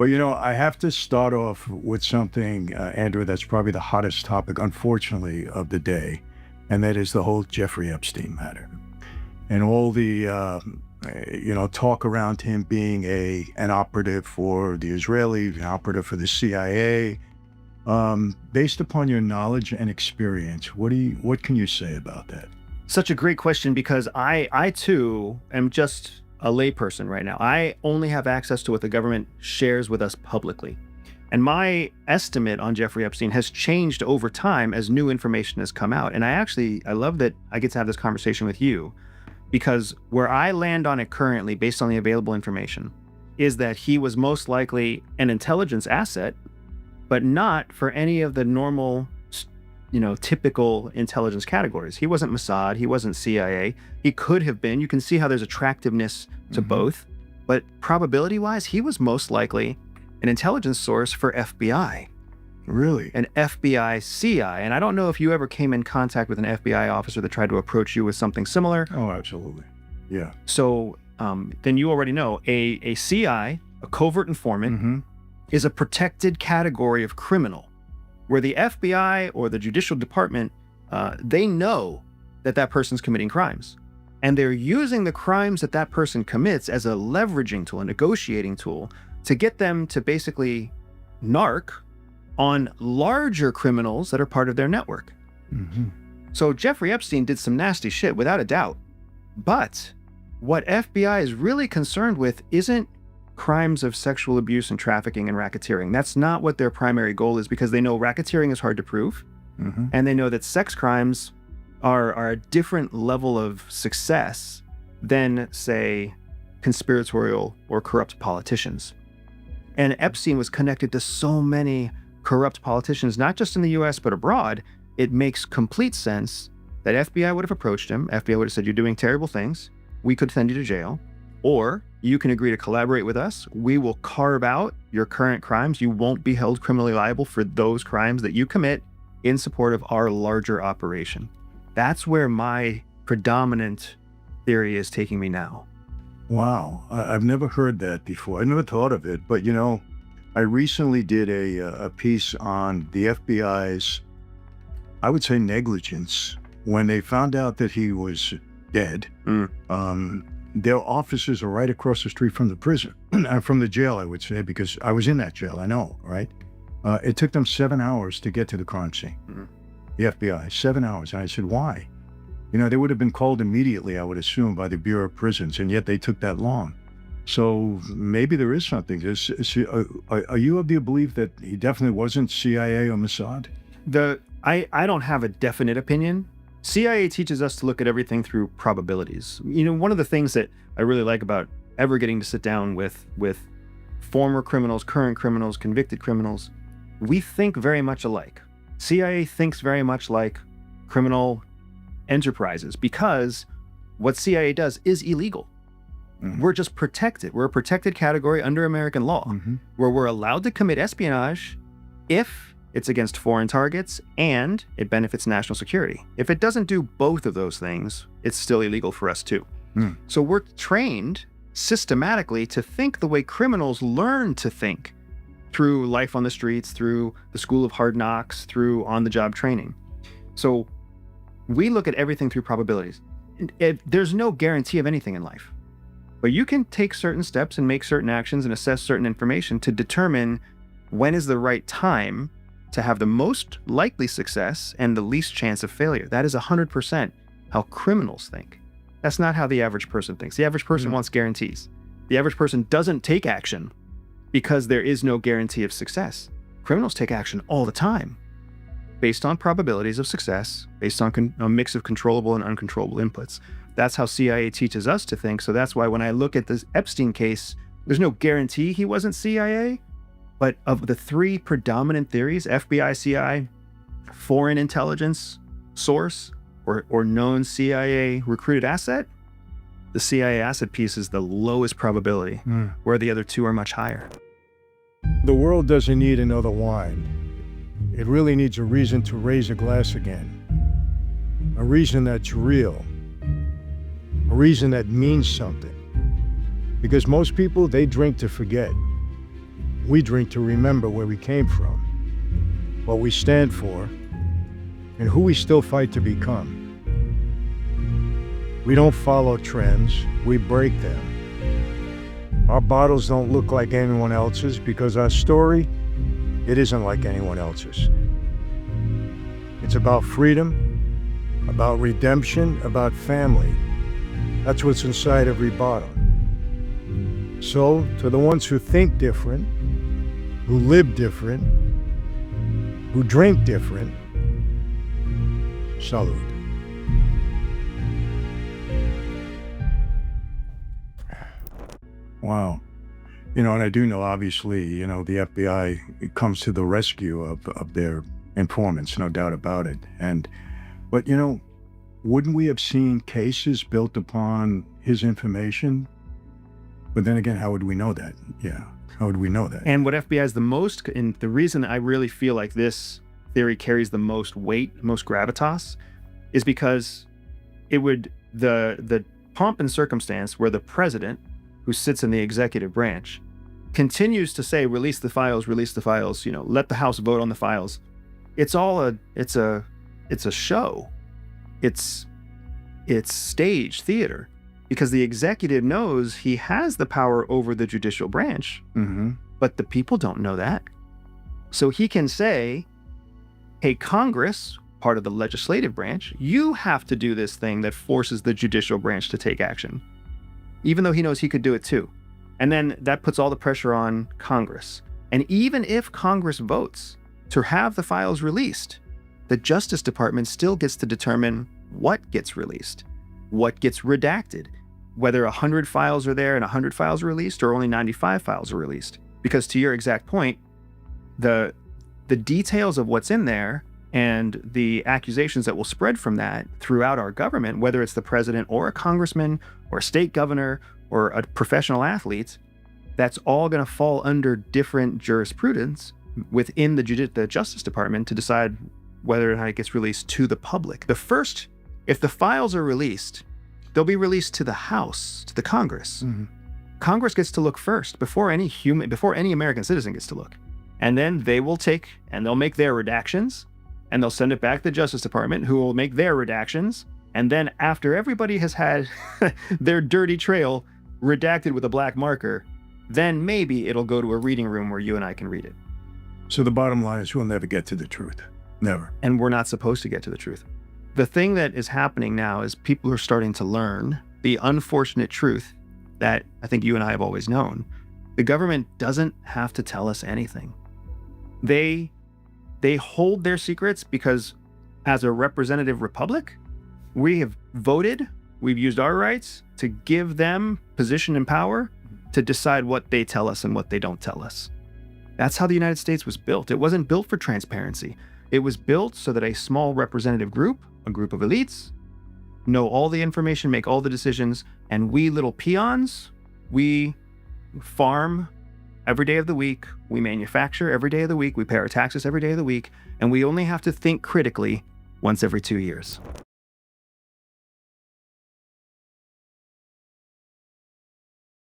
But, you know, I have to start off with something, Andrew, that's probably the hottest topic, unfortunately, of the day, and that is the whole Jeffrey Epstein matter. And all the, talk around him being an operative for the Israeli, an operative for the CIA. Based upon your knowledge and experience, what can you say about that? Such a great question, because I too am just a layperson right now. I only have access to what the government shares with us publicly. And my estimate on Jeffrey Epstein has changed over time as new information has come out. And I love that I get to have this conversation with you, because where I land on it currently, based on the available information, is that he was most likely an intelligence asset, but not for any of the normal, typical intelligence categories. He wasn't Mossad, he wasn't CIA. He could have been. You can see how there's attractiveness to both. But probability-wise, he was most likely an intelligence source for FBI. Really? An FBI CI. And I don't know if you ever came in contact with an FBI officer that tried to approach you with something similar. Oh, absolutely. Yeah. So then you already know a CI, a covert informant, is a protected category of criminal, where the FBI or the judicial department, they know that person's committing crimes. And they're using the crimes that person commits as a leveraging tool, a negotiating tool, to get them to basically narc on larger criminals that are part of their network. So Jeffrey Epstein did some nasty shit, without a doubt. But what FBI is really concerned with isn't crimes of sexual abuse and trafficking and racketeering. That's not what their primary goal is, because they know racketeering is hard to prove. And they know that sex crimes are a different level of success than, say, conspiratorial or corrupt politicians. And Epstein was connected to so many corrupt politicians, not just in the US, but abroad. It makes complete sense that FBI would have approached him. FBI would have said, "You're doing terrible things. We could send you to jail. Or you can agree to collaborate with us. We will carve out your current crimes. You won't be held criminally liable for those crimes that you commit in support of our larger operation." That's where my predominant theory is taking me now. Wow. I've never heard that before. I never thought of it. But, I recently did a piece on the FBI's, I would say, negligence when they found out that he was dead. Their offices are right across the street from the prison, from the jail, I would say, because I was in that jail. I know, right? It took them 7 hours to get to the crime scene. The FBI, 7 hours. And I said, why? They would have been called immediately, I would assume, by the Bureau of Prisons, and yet they took that long. So maybe there is something. Are you of the belief that he definitely wasn't CIA or Mossad? I don't have a definite opinion. CIA teaches us to look at everything through probabilities. One of the things that I really like about ever getting to sit down with former criminals, current criminals, convicted criminals, we think very much alike. CIA thinks very much like criminal enterprises, because what CIA does is illegal. We're just protected. We're a protected category under American law, where we're allowed to commit espionage if it's against foreign targets and it benefits national security. If it doesn't do both of those things, it's still illegal for us too. So we're trained systematically to think the way criminals learn to think, through life on the streets, through the school of hard knocks, through on-the-job training. So we look at everything through probabilities. There's no guarantee of anything in life, but you can take certain steps and make certain actions and assess certain information to determine when is the right time to have the most likely success and the least chance of failure. That is 100% how criminals think. That's not how the average person thinks. The average person wants guarantees. The average person doesn't take action because there is no guarantee of success. Criminals take action all the time, based on probabilities of success, based on a mix of controllable and uncontrollable inputs. That's how CIA teaches us to think. So that's why when I look at this Epstein case, there's no guarantee he wasn't CIA, but of the three predominant theories, FBI, CIA, foreign intelligence source, or known CIA recruited asset, the CIA asset piece is the lowest probability, where the other two are much higher. The world doesn't need another wine. It really needs a reason to raise a glass again. A reason that's real. A reason that means something. Because most people, they drink to forget. We drink to remember where we came from, what we stand for, and who we still fight to become. We don't follow trends, we break them. Our bottles don't look like anyone else's because our story, it isn't like anyone else's. It's about freedom, about redemption, about family. That's what's inside every bottle. So, to the ones who think different, who live different, who drink different, salud. Wow. And I do know, obviously, the FBI comes to the rescue of their informants, no doubt about it. But wouldn't we have seen cases built upon his information? But then again, how would we know that? Yeah. How would we know that? And what FBI is the most, and the reason I really feel like this theory carries the most weight, most gravitas, is because it would, the pomp and circumstance where the president, who sits in the executive branch, continues to say, release the files, let the House vote on the files. It's all it's a show. It's stage theater, because the executive knows he has the power over the judicial branch, but the people don't know that. So he can say, hey, Congress, part of the legislative branch, you have to do this thing that forces the judicial branch to take action, even though he knows he could do it too. And then that puts all the pressure on Congress. And even if Congress votes to have the files released, the Justice Department still gets to determine what gets released, what gets redacted, whether 100 files are there and 100 files are released or only 95 files are released. Because to your exact point, the details of what's in there and the accusations that will spread from that throughout our government, whether it's the president or a congressman or a state governor or a professional athlete, that's all going to fall under different jurisprudence within the Justice Department to decide whether or not it gets released to the public. If the files are released, they'll be released to the House, to the Congress. Congress gets to look first before any American citizen gets to look. And then they will they'll make their redactions, and they'll send it back to the Justice Department, who will make their redactions. And then after everybody has had their dirty trail redacted with a black marker, then maybe it'll go to a reading room where you and I can read it. So the bottom line is we'll never get to the truth. Never. And we're not supposed to get to the truth. The thing that is happening now is people are starting to learn the unfortunate truth that I think you and I have always known. The government doesn't have to tell us anything. They hold their secrets because as a representative republic, we have voted, we've used our rights to give them position and power to decide what they tell us and what they don't tell us. That's how the United States was built. It wasn't built for transparency. It was built so that a small representative group, a group of elites, know all the information, make all the decisions, and we little peons, we farm every day of the week, we manufacture every day of the week, we pay our taxes every day of the week, and we only have to think critically once every 2 years.